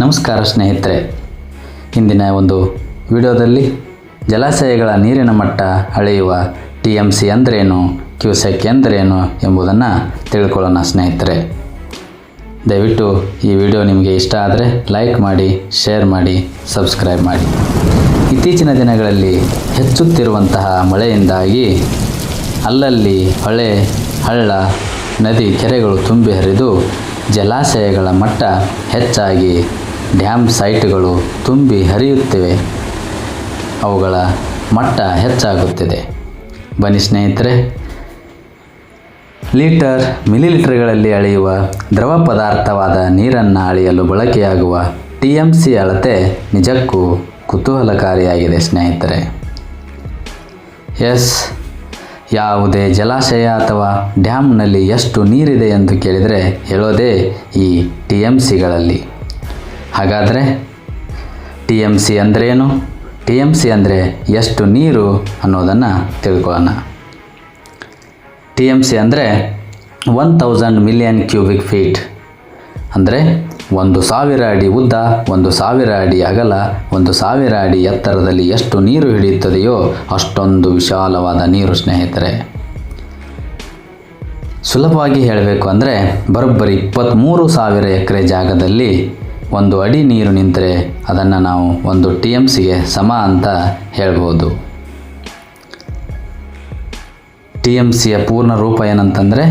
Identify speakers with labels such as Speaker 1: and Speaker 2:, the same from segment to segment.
Speaker 1: ನಮಸ್ಕಾರ ಸ್ನೇಹಿತರೆ, ಇಂದಿನ ಒಂದು ವಿಡಿಯೋದಲ್ಲಿ ಜಲಾಶಯಗಳ ನೀರಿನ ಮಟ್ಟ ಅಳೆಯುವ TMC ಅಂದ್ರೇನು, ಕ್ಯೂಸೆಕ್ ಎಂದರೇನು ಎಂಬುದನ್ನು ತಿಳ್ಕೊಳ್ಳೋಣ ಸ್ನೇಹಿತರೆ. ದಯವಿಟ್ಟು ಈ ವಿಡಿಯೋ ನಿಮಗೆ ಇಷ್ಟ ಆದರೆ ಲೈಕ್ ಮಾಡಿ, ಶೇರ್ ಮಾಡಿ, ಸಬ್ಸ್ಕ್ರೈಬ್ ಮಾಡಿ. ಇತ್ತೀಚಿನ ದಿನಗಳಲ್ಲಿ ಹೆಚ್ಚುತ್ತಿರುವಂತಹ ಮಳೆಯಿಂದಾಗಿ ಅಲ್ಲಲ್ಲಿ ಹೊಳೆ, ಹಳ್ಳ, ನದಿ, ಕೆರೆಗಳು ತುಂಬಿ ಹರಿದು ಜಲಾಶಯಗಳ ಮಟ್ಟ ಹೆಚ್ಚಾಗಿ ಡ್ಯಾಮ್ ಸೈಟ್ಗಳು ತುಂಬಿ ಹರಿಯುತ್ತಿವೆ. ಅವುಗಳ ಮಟ್ಟ ಹೆಚ್ಚಾಗುತ್ತಿದೆ. ಬನ್ನಿ ಸ್ನೇಹಿತರೆ, ಮಿಲಿಲೀಟರ್ಗಳಲ್ಲಿ ಅಳೆಯುವ ದ್ರವ ಪದಾರ್ಥವಾದ ನೀರನ್ನು ಅಳೆಯಲು ಬಳಕೆಯಾಗುವ TMC ಅಳತೆ ನಿಜಕ್ಕೂ ಕುತೂಹಲಕಾರಿಯಾಗಿದೆ ಸ್ನೇಹಿತರೆ. ಯಾವುದೇ ಜಲಾಶಯ ಅಥವಾ ಡ್ಯಾಮ್ನಲ್ಲಿ ಎಷ್ಟು ನೀರಿದೆ ಎಂದು ಕೇಳಿದರೆ ಹೇಳೋದೇ ಈ TMCಗಳಲ್ಲಿ. ಹಾಗಾದರೆ TMC ಅಂದ್ರೇನು, TMC ಅಂದರೆ ಎಷ್ಟು ನೀರು ಅನ್ನೋದನ್ನು ತಿಳ್ಕೊಳ್ಳೋಣ. TMC ಅಂದರೆ 1000 ಮಿಲಿಯನ್ ಕ್ಯೂಬಿಕ್ ಫೀಟ್, ಅಂದರೆ 1000 ಅಡಿ ಉದ್ದ, 1000 ಅಡಿ ಅಗಲ, 1000 ಅಡಿ ಎತ್ತರದಲ್ಲಿ ಎಷ್ಟು ನೀರು ಹಿಡಿಯುತ್ತದೆಯೋ ಅಷ್ಟೊಂದು ವಿಶಾಲವಾದ ನೀರು ಸ್ನೇಹಿತರೆ. ಸುಲಭವಾಗಿ ಹೇಳಬೇಕು ಅಂದರೆ ಬರೋಬ್ಬರಿ 23,000 ಎಕರೆ ಜಾಗದಲ್ಲಿ 1 ಅಡಿ ನೀರು ನಿಂತರೆ ಅದನ್ನು ನಾವು 1 TMCಗೆ ಸಮ ಅಂತ ಹೇಳ್ಬೋದು. TMCಯ ಪೂರ್ಣ ರೂಪ ಏನಂತಂದರೆ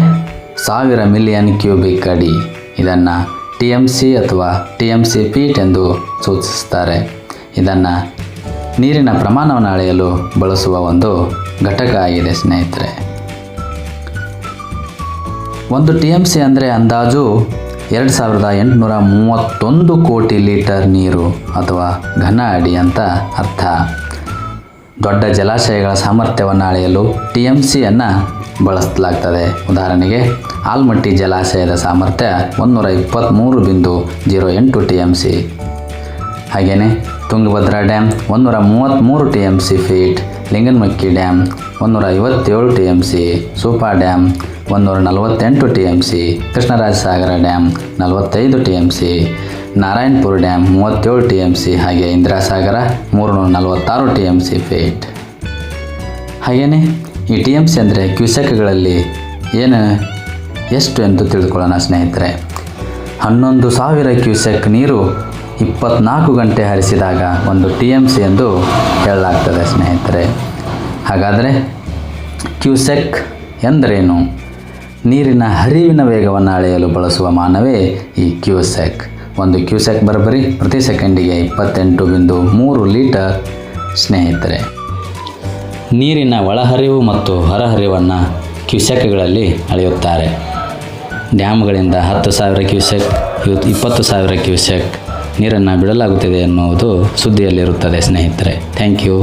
Speaker 1: 1000 ಮಿಲಿಯನ್ ಕ್ಯೂಬಿಕ್ ಅಡಿ. ಇದನ್ನು TMC ಅಥವಾ TMC ಫೀಟ್ ಎಂದು ಸೂಚಿಸುತ್ತಾರೆ. ಇದನ್ನು ನೀರಿನ ಪ್ರಮಾಣವನ್ನು ಅಳೆಯಲು ಬಳಸುವ ಒಂದು ಘಟಕ ಆಗಿದೆ ಸ್ನೇಹಿತರೆ. 1 TMC ಅಂದರೆ ಅಂದಾಜು 2831 ಕೋಟಿ ಲೀಟರ್ ನೀರು ಅಥವಾ ಘನ ಅಡಿ ಅಂತ ಅರ್ಥ. ದೊಡ್ಡ ಜಲಾಶಯಗಳ ಸಾಮರ್ಥ್ಯವನ್ನು ಅಳೆಯಲು TMCಯನ್ನು ಬಳಸಲಾಗ್ತದೆ. ಉದಾಹರಣೆಗೆ ಆಲ್ಮಟ್ಟಿ ಜಲಾಶಯದ ಸಾಮರ್ಥ್ಯ 123.08 TMC. ಹಾಗೆಯೇ Tungabhadra dam 133 TMC feet, Linganamakki dam 157 TMC, Supa dam 148 TMC, Krishnarajasagara dam 45 TMC, Narayanapura dam 37 TMC, ಹಾಗೆ ಇಂದಿರಾಸಾಗರ 346 TMC ಫೀಟ್. ಹಾಗೆಯೇ ಈ TMC ಅಂದರೆ ಕ್ಯೂಸೆಕ್ಗಳಲ್ಲಿ ಎಷ್ಟು ಎಂದು ತಿಳಿದುಕೊಳ್ಳೋಣ ಸ್ನೇಹಿತರೆ. 11,000 ಕ್ಯೂಸೆಕ್ ನೀರು 24 ಗಂಟೆ ಹರಿಸಿದಾಗ 1 TMC ಎಂದು ಹೇಳಲಾಗ್ತದೆ ಸ್ನೇಹಿತರೆ. ಹಾಗಾದರೆ ಕ್ಯೂಸೆಕ್ ಎಂದರೇನು? ನೀರಿನ ಹರಿವಿನ ವೇಗವನ್ನು ಅಳೆಯಲು ಬಳಸುವ ಮಾನವೇ ಈ ಕ್ಯೂಸೆಕ್. 1 ಕ್ಯೂಸೆಕ್ ಬರೋಬ್ಬರಿ ಪ್ರತಿ ಸೆಕೆಂಡಿಗೆ 28.3 ಲೀಟರ್ ಸ್ನೇಹಿತರೆ. ನೀರಿನ ಒಳಹರಿವು ಮತ್ತು ಹೊರಹರಿವನ್ನು ಕ್ಯೂಸೆಕ್ಗಳಲ್ಲಿ ಅಳೆಯುತ್ತಾರೆ. ಡ್ಯಾಮ್ಗಳಿಂದ 10,000 ಕ್ಯೂಸೆಕ್, 20,000 ಕ್ಯೂಸೆಕ್ ನೀರನ್ನು ಬಿಡಲಾಗುತ್ತಿದೆ ಎನ್ನುವುದು ಸುದ್ದಿಯಲ್ಲಿರುತ್ತದೆ ಸ್ನೇಹಿತರೆ. Thank you.